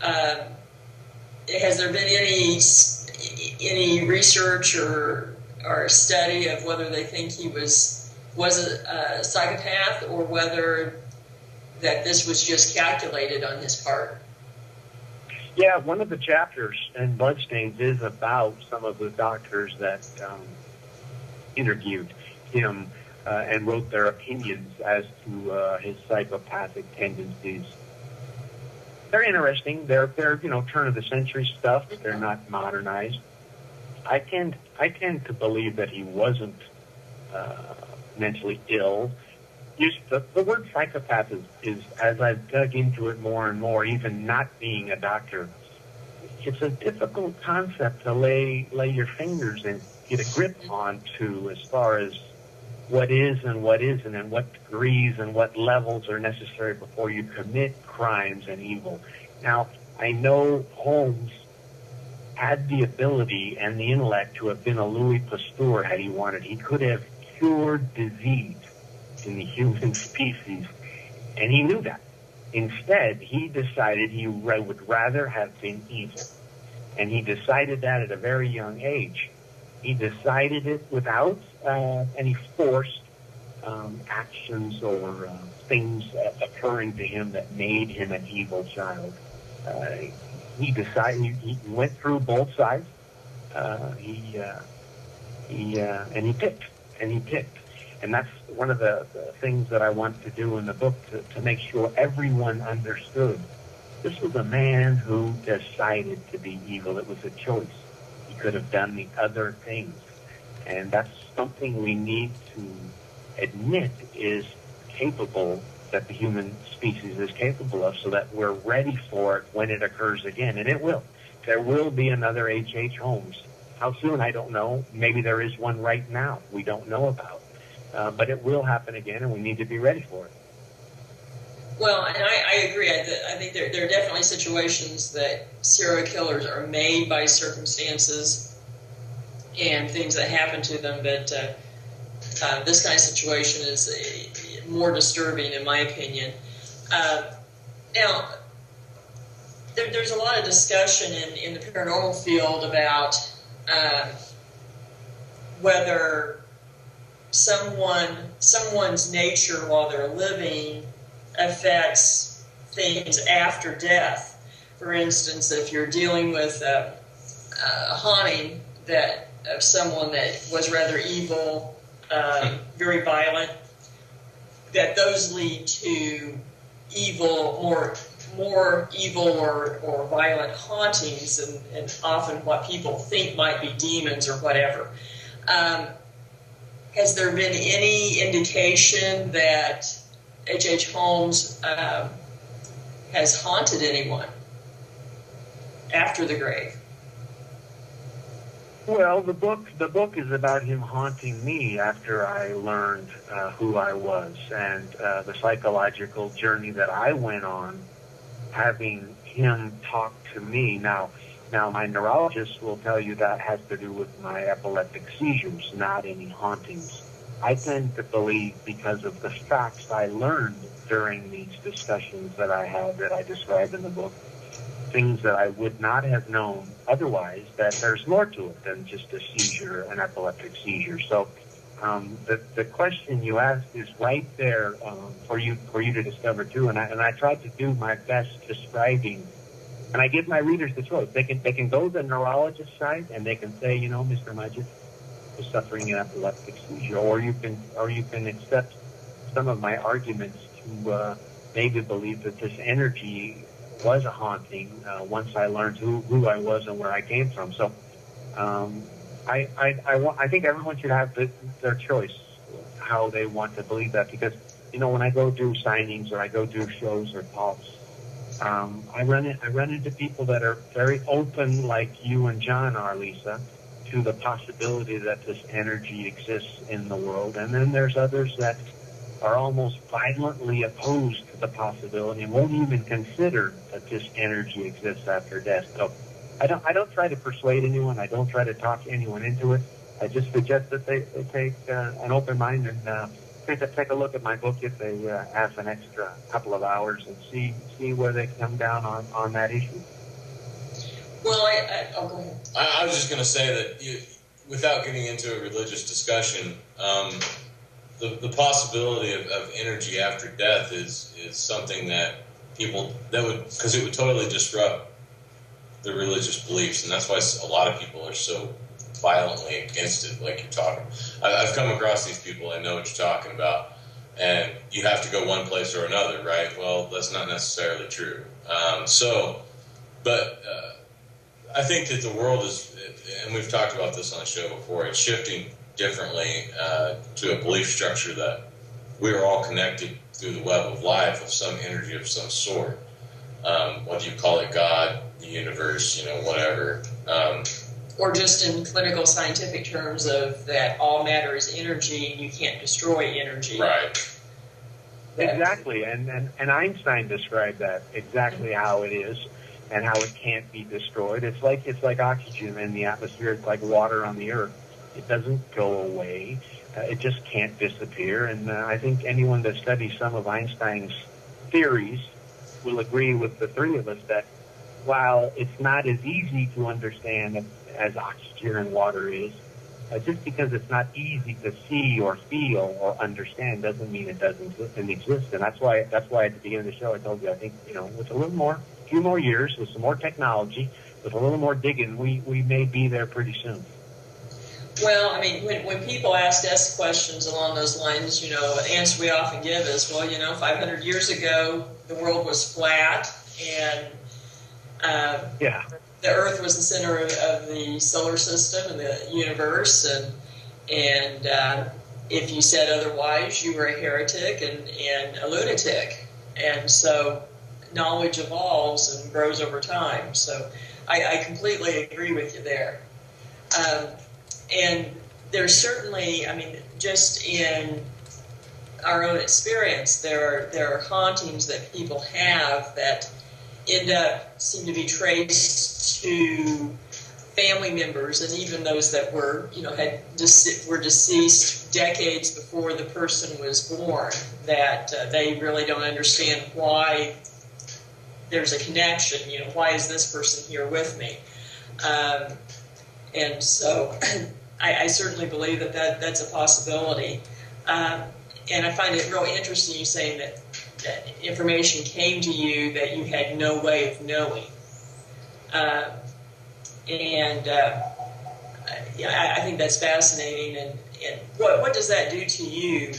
Speaker 2: Has there been any research or study of whether they think he was a psychopath or whether that this was just calculated on his part?
Speaker 3: Yeah, one of the chapters in Bloodstains is about some of the doctors that interviewed him and wrote their opinions as to his psychopathic tendencies. They're interesting. They're turn of the century stuff. They're not modernized. I tend to believe that he wasn't mentally ill. The word psychopath is, as I've dug into it more and more, even not being a doctor, it's a difficult concept to lay your fingers and get a grip onto as far as what is and what isn't and what degrees and what levels are necessary before you commit crimes and evil. Now, I know Holmes had the ability and the intellect to have been a Louis Pasteur had he wanted. He could have cured disease in the human species, and he knew that. Instead, he decided he would rather have been evil, and he decided that at a very young age. He decided it without any forced actions or things occurring to him that made him an evil child. He decided. He went through both sides. He picked, and that's one of the things that I want to do in the book to make sure everyone understood. This was a man who decided to be evil. It was a choice. He could have done the other things, and that's something we need to admit is capable, that the human species is capable of, so that we're ready for it when it occurs again, and it will. There will be another H.H. Holmes. How soon, I don't know. Maybe there is one right now we don't know about. But it will happen again, and we need to be ready for it.
Speaker 2: Well, and I agree. I think there are definitely situations that serial killers are made by circumstances and things that happen to them, but this kind of situation is more disturbing, in my opinion. Now, there's a lot of discussion in the paranormal field about whether someone's nature while they're living affects things after death. For instance, if you're dealing with a haunting of someone that was rather evil, very violent, that those lead to evil, more evil or violent hauntings, and often what people think might be demons or whatever. Has there been any indication that H.H. Holmes has haunted anyone after the grave?
Speaker 3: Well, the book is about him haunting me after I learned who I was and the psychological journey that I went on, having him talk to me. Now, my neurologist will tell you that has to do with my epileptic seizures, not any hauntings. I tend to believe, because of the facts I learned during these discussions that I had, that I described in the book, things that I would not have known otherwise, that there's more to it than just a seizure, an epileptic seizure. So the question you asked is right there for you to discover too, and I tried to do my best describing. And I give my readers the choice. They can go to the neurologist side and they can say, Mr. Mudgett, was suffering an epileptic seizure, or you can accept some of my arguments to maybe believe that this energy was a haunting once I learned who I was and where I came from. So I think everyone should have their choice how they want to believe that, because when I go do signings or I go do shows or talks, I run into people that are very open, like you and Jon are, Lisa, to the possibility that this energy exists in the world, and then there's others that are almost violently opposed to the possibility and won't even consider that this energy exists after death. So I don't try to persuade anyone. I don't try to talk anyone into it. I just suggest that they take an open mind and take a look at my book if they have an extra couple of hours and see where they come down on that issue.
Speaker 2: Well, go ahead.
Speaker 1: I was just going to say that without getting into a religious discussion, the possibility of energy after death is something that because it would totally disrupt the religious beliefs, and that's why a lot of people are so violently against it, like you're talking. I've come across these people. I know what you're talking about, and you have to go one place or another, right? Well, that's not necessarily true. But I think that the world is, and we've talked about this on the show before, it's shifting differently to a belief structure that we are all connected through the web of life of some energy of some sort. Whether you call it God, the universe, whatever.
Speaker 2: Or just in clinical scientific terms of that all matter is energy and you can't destroy energy.
Speaker 1: Right.
Speaker 3: Exactly, and Einstein described that exactly how it is and how it can't be destroyed. It's like oxygen in the atmosphere. It's like water on the earth. It doesn't go away. It just can't disappear. And I think anyone that studies some of Einstein's theories will agree with the three of us that while it's not as easy to understand as oxygen and water is, just because it's not easy to see or feel or understand doesn't mean it doesn't exist. And that's why at the beginning of the show I told you I think with a few more years, with some more technology, with a little more digging, we may be there pretty soon.
Speaker 2: Well, I mean, when people ask us questions along those lines, the answer we often give is, well, 500 years ago the world was flat and the Earth was the center of the solar system and the universe, and if you said otherwise, you were a heretic and a lunatic. And so knowledge evolves and grows over time. So I completely agree with you there. And there's certainly, just in our own experience, there are hauntings that people have that seem to be traced to family members, and even those that were deceased decades before the person was born, that they really don't understand why there's a connection. Why is this person here with me? And so I certainly believe that's a possibility. And I find it really interesting you saying that information came to you that you had no way of knowing. I think that's fascinating. And what does that do to you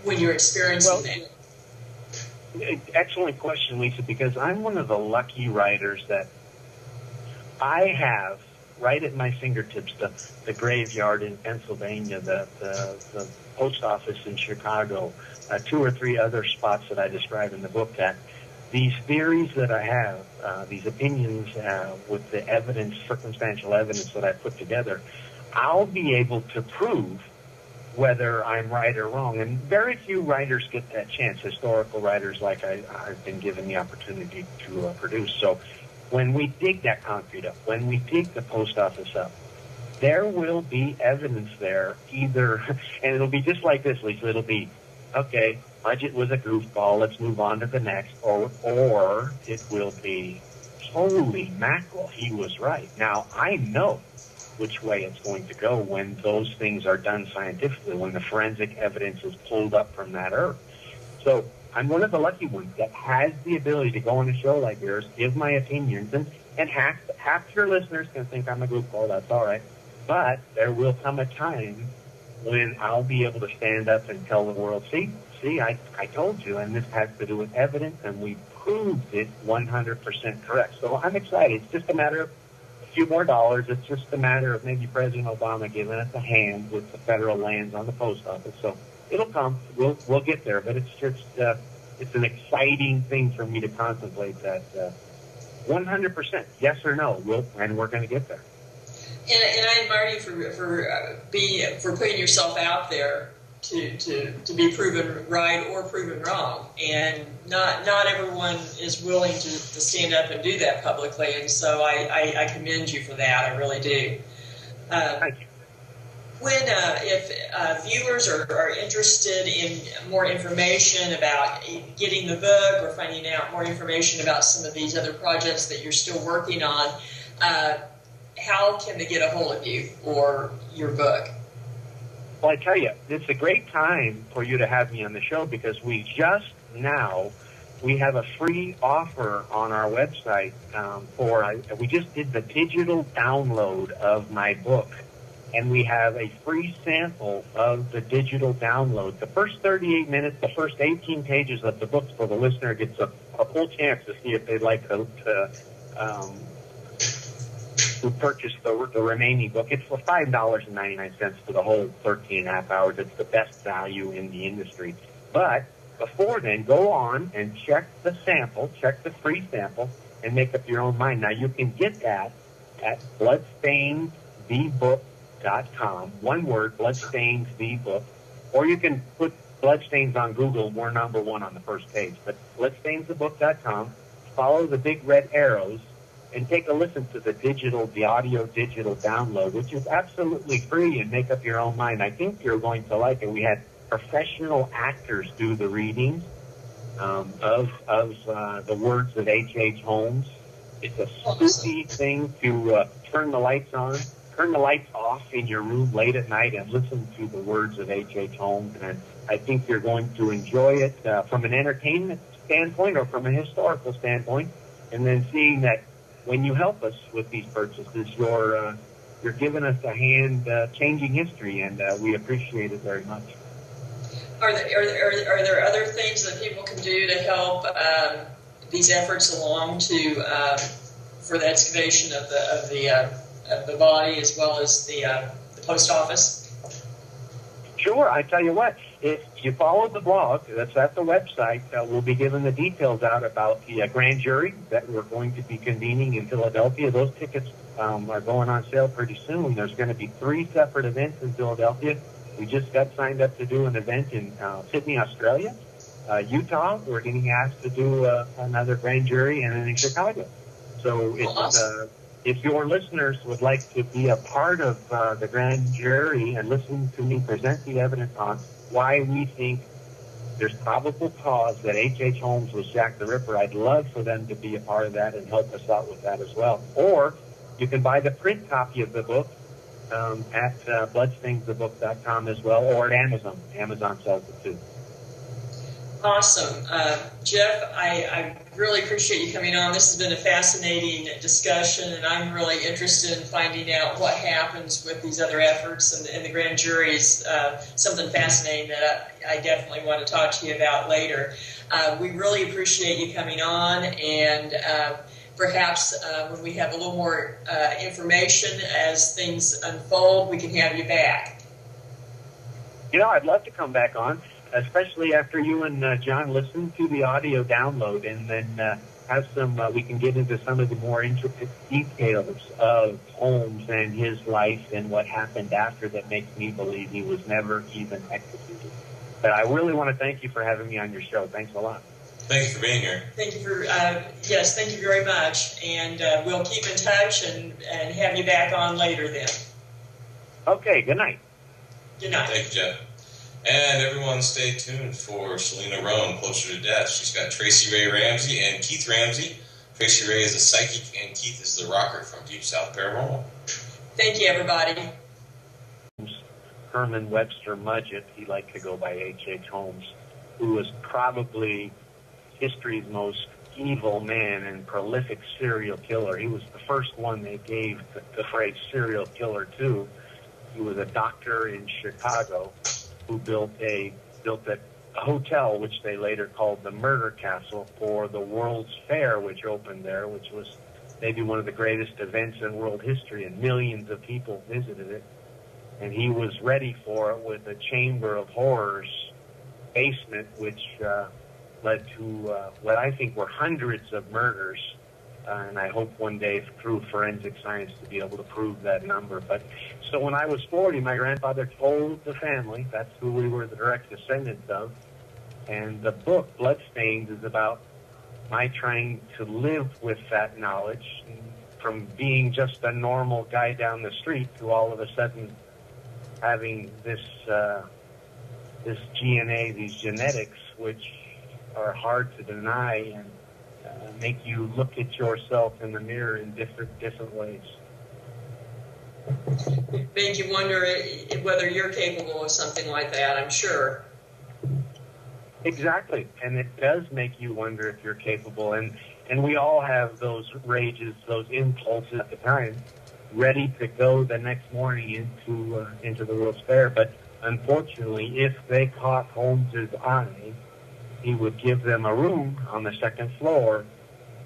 Speaker 2: when you're experiencing that?
Speaker 3: Excellent question, Lisa, because I'm one of the lucky writers that I have right at my fingertips the graveyard in Pennsylvania, the post office in Chicago, 2 or 3 other spots that I describe in the book, that these theories that I have, these opinions with the evidence, circumstantial evidence that I put together, I'll be able to prove whether I'm right or wrong. And very few writers get that chance, historical writers like I've been given the opportunity to produce. So when we dig that concrete up, when we dig the post office up, there will be evidence there either, and it'll be just like this, Lisa, it'll be, okay, Mudgett was a goofball, let's move on to the next, or it will be, holy mackerel, he was right. Now, I know which way it's going to go when those things are done scientifically, when the forensic evidence is pulled up from that earth. So I'm one of the lucky ones that has the ability to go on a show like yours, give my opinions, and half your listeners can think I'm a goofball, that's all right. But there will come a time when I'll be able to stand up and tell the world, see, I told you, and this has to do with evidence, and we proved it 100% correct. So I'm excited. It's just a matter of a few more dollars. It's just a matter of maybe President Obama giving us a hand with the federal lands on the post office. So it'll come. We'll get there. But it's just it's an exciting thing for me to contemplate that 100%, yes or no, and we're going to get there.
Speaker 2: And I admire you for putting yourself out there to be proven right or proven wrong. And not everyone is willing to stand up and do that publicly. And so I commend you for that. I really do.
Speaker 3: Thank you.
Speaker 2: If viewers are interested in more information about getting the book or finding out more information about some of these other projects that you're still working on, how can they get a hold of you or your book?
Speaker 3: Well, I tell you, it's a great time for you to have me on the show because we have a free offer on our website we just did the digital download of my book, and we have a free sample of the digital download. The first 38 minutes, the first 18 pages of the book, so the listener gets a full chance to see if they'd like to purchase the remaining book. It's for $5.99 for the whole 13 and a half hours. It's the best value in the industry. But before then, go on and check the free sample, and make up your own mind. Now, you can get that at bloodstainsthebook.com. One word, Bloodstains the Book. Or you can put Bloodstains on Google. We're number one on the first page. But bloodstainsthebook.com. Follow the big red arrows and take a listen to the audio digital download, which is absolutely free, and make up your own mind. I think you're going to like it. We had professional actors do the readings of the words of H.H. Holmes. It's a spooky thing to turn the lights off in your room late at night and listen to the words of H.H. Holmes. And I think you're going to enjoy it from an entertainment standpoint or from a historical standpoint. And then seeing that when you help us with these purchases, you're giving us a hand changing history, and we appreciate it very much.
Speaker 2: Are there other things that people can do to help these efforts along for the excavation of the body as well as the post office?
Speaker 3: Sure. I tell you what, if you follow the blog that's at the website, we'll be giving the details out about the grand jury that we're going to be convening in Philadelphia. Those tickets are going on sale pretty soon. There's going to be 3 separate events in Philadelphia. We just got signed up to do an event in Sydney, Australia. Utah, we're getting asked to do another grand jury, and then in Chicago. So it's,
Speaker 2: awesome.
Speaker 3: If your listeners would like to be a part of the grand jury and listen to me present the evidence on why we think there's probable cause that H.H. Holmes was Jack the Ripper, I'd love for them to be a part of that and help us out with that as well. Or you can buy the print copy of the book at bloodstainsthebook.com as well, or at Amazon. Amazon sells it too.
Speaker 2: Awesome. Jeff, I really appreciate you coming on. This has been a fascinating discussion, and I'm really interested in finding out what happens with these other efforts, and the grand jury is something fascinating that I definitely want to talk to you about later. We really appreciate you coming on, and perhaps when we have a little more information as things unfold, we can have you back.
Speaker 3: You know, I'd love to come back on, especially after you and Jon listen to the audio download, and then have we can get into some of the more intricate details of Holmes and his life and what happened after that makes me believe he was never even executed. But I really want to thank you for having me on your show. Thanks a lot.
Speaker 1: Thank you for being here.
Speaker 2: Thank you for, yes, thank you very much. And we'll keep in touch and have you back on later then.
Speaker 3: Okay, good night.
Speaker 2: Good night.
Speaker 1: Thank you, Jeff. And everyone stay tuned for Selena Roan, Closer to Death. She's got Tracy Ray Ramsey and Keith Ramsey. Tracy Ray is the psychic, and Keith is the rocker from Deep South Paranormal.
Speaker 2: Thank you, everybody.
Speaker 3: Herman Webster Mudgett, he liked to go by H.H. Holmes, who was probably history's most evil man and prolific serial killer. He was the first one they gave the phrase serial killer to. He was a doctor in Chicago who built a hotel, which they later called the Murder Castle, for the World's Fair, which opened there, which was maybe one of the greatest events in world history, and millions of people visited it. And he was ready for it with a Chamber of Horrors basement, which led to what I think were hundreds of murders. And I hope one day through forensic science to be able to prove that number. But so when I was 40, my grandfather told the family, that's who we were the direct descendants of. And the book, Bloodstains, is about my trying to live with that knowledge, from being just a normal guy down the street to all of a sudden having this DNA, these genetics, which are hard to deny and make you look at yourself in the mirror in different ways.
Speaker 2: Make you wonder whether you're capable of something like that, I'm sure.
Speaker 3: Exactly, and it does make you wonder if you're capable, and we all have those rages, those impulses at the time, ready to go the next morning into the World's Fair. But unfortunately, if they caught Holmes's eye, he would give them a room on the second floor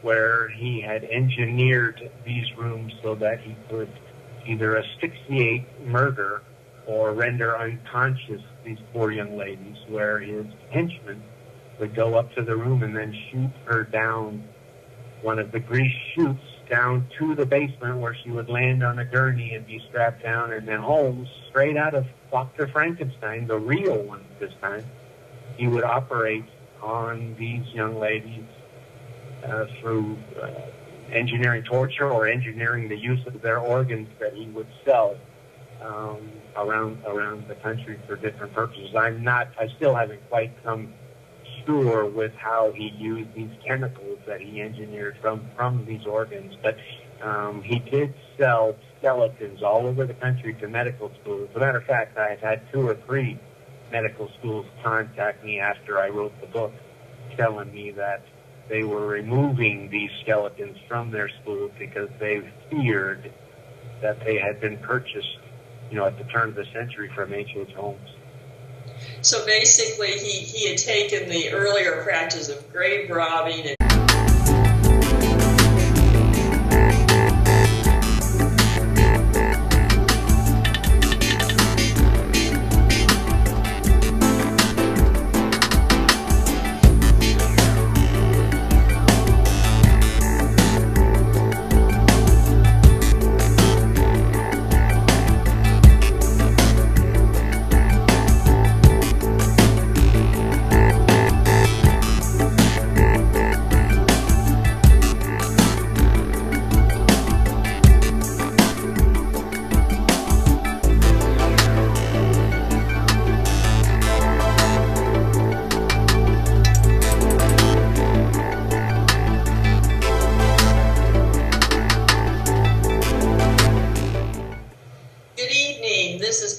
Speaker 3: where he had engineered these rooms so that he could either asphyxiate, murder, or render unconscious these poor young ladies, where his henchmen would go up to the room and then shoot her down one of the grease chutes down to the basement, where she would land on a gurney and be strapped down. And then Holmes, straight out of Dr. Frankenstein, the real one this time, he would operate on these young ladies through engineering torture or engineering the use of their organs that he would sell around the country for different purposes. I still haven't quite come sure with how he used these chemicals that he engineered from these organs, but he did sell skeletons all over the country to medical schools. As a matter of fact, I've had 2 or 3 medical schools contact me after I wrote the book, telling me that they were removing these skeletons from their schools because they feared that they had been purchased, at the turn of the century from H.H. Holmes.
Speaker 2: So basically, he had taken the earlier practice of grave robbing and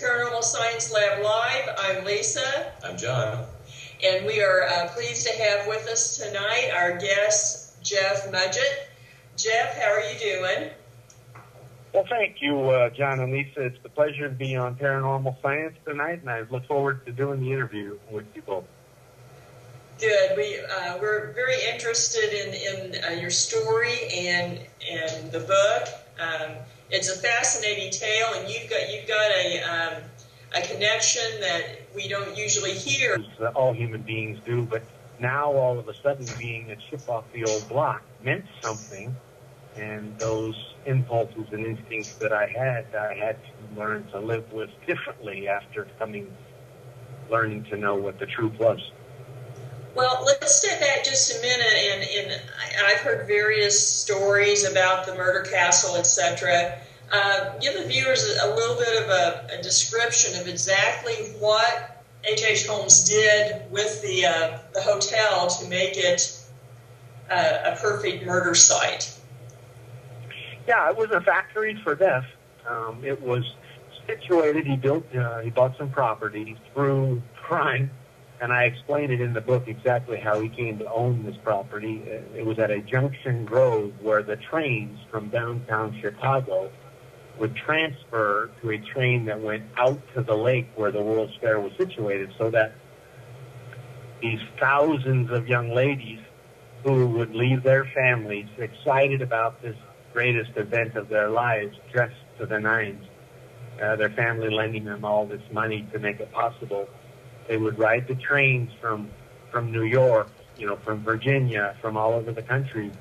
Speaker 2: Paranormal Science Lab Live. I'm Lisa.
Speaker 1: I'm Jon.
Speaker 2: And we are pleased to have with us tonight our guest, Jeff Mudgett. Jeff, how are you doing?
Speaker 3: Well, thank you, Jon and Lisa. It's a pleasure to be on Paranormal Science tonight, and I look forward to doing the interview with you both.
Speaker 2: Good. We're very interested in your story and the book. It's a fascinating tale, and you've got a connection that we don't usually hear.
Speaker 3: All human beings do, but now all of a sudden being a chip off the old block meant something, and those impulses and instincts that I had to learn to live with differently after learning to know what the truth was.
Speaker 2: Well, let's step back just a minute, and I've heard various stories about the murder castle, etc. Give the viewers a little bit of a description of exactly what H.H. Holmes did with the hotel to make it a perfect murder site.
Speaker 3: Yeah, it was a factory for death. It was situated. He bought some property through crime And I explained it in the book exactly how he came to own this property. It was at a Junction Grove where the trains from downtown Chicago would transfer to a train that went out to the lake where the World's Fair was situated, so that these thousands of young ladies who would leave their families excited about this greatest event of their lives, dressed to the nines, their family lending them all this money to make it possible. They would ride the trains from New York, from Virginia, from all over the country.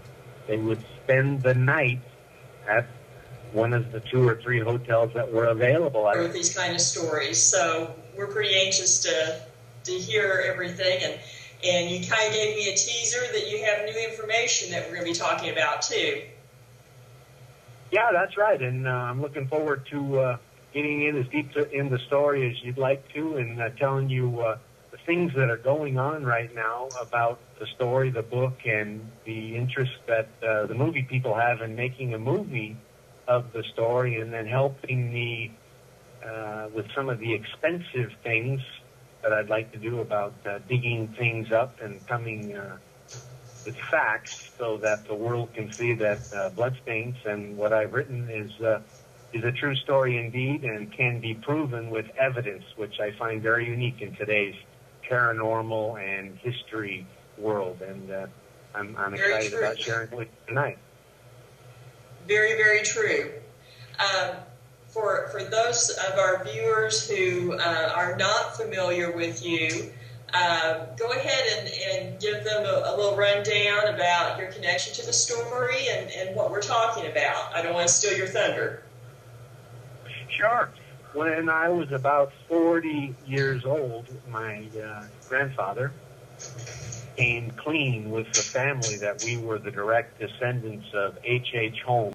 Speaker 3: They would spend the night at one of the 2 or 3 hotels that were available.
Speaker 2: With these kind of stories, so we're pretty anxious to hear everything, and you kind of gave me a teaser that you have new information that we're going to be talking about too.
Speaker 3: Yeah, that's right, and I'm looking forward to getting in as deep in the story as you'd like to, and telling you the things that are going on right now about the story, the book, and the interest that the movie people have in making a movie of the story, and then helping me with some of the expensive things that I'd like to do about digging things up and coming with facts so that the world can see that Bloodstains and what I've written is a true story indeed, and can be proven with evidence, which I find very unique in today's paranormal and history world. And I'm excited about sharing it with you tonight.
Speaker 2: Very, very true. For those of our viewers who are not familiar with you, go ahead and give them a little rundown about your connection to the story and what we're talking about. I don't want to steal your thunder.
Speaker 3: Sure. When I was about 40 years old, my grandfather came clean with the family that we were the direct descendants of H.H. Holmes.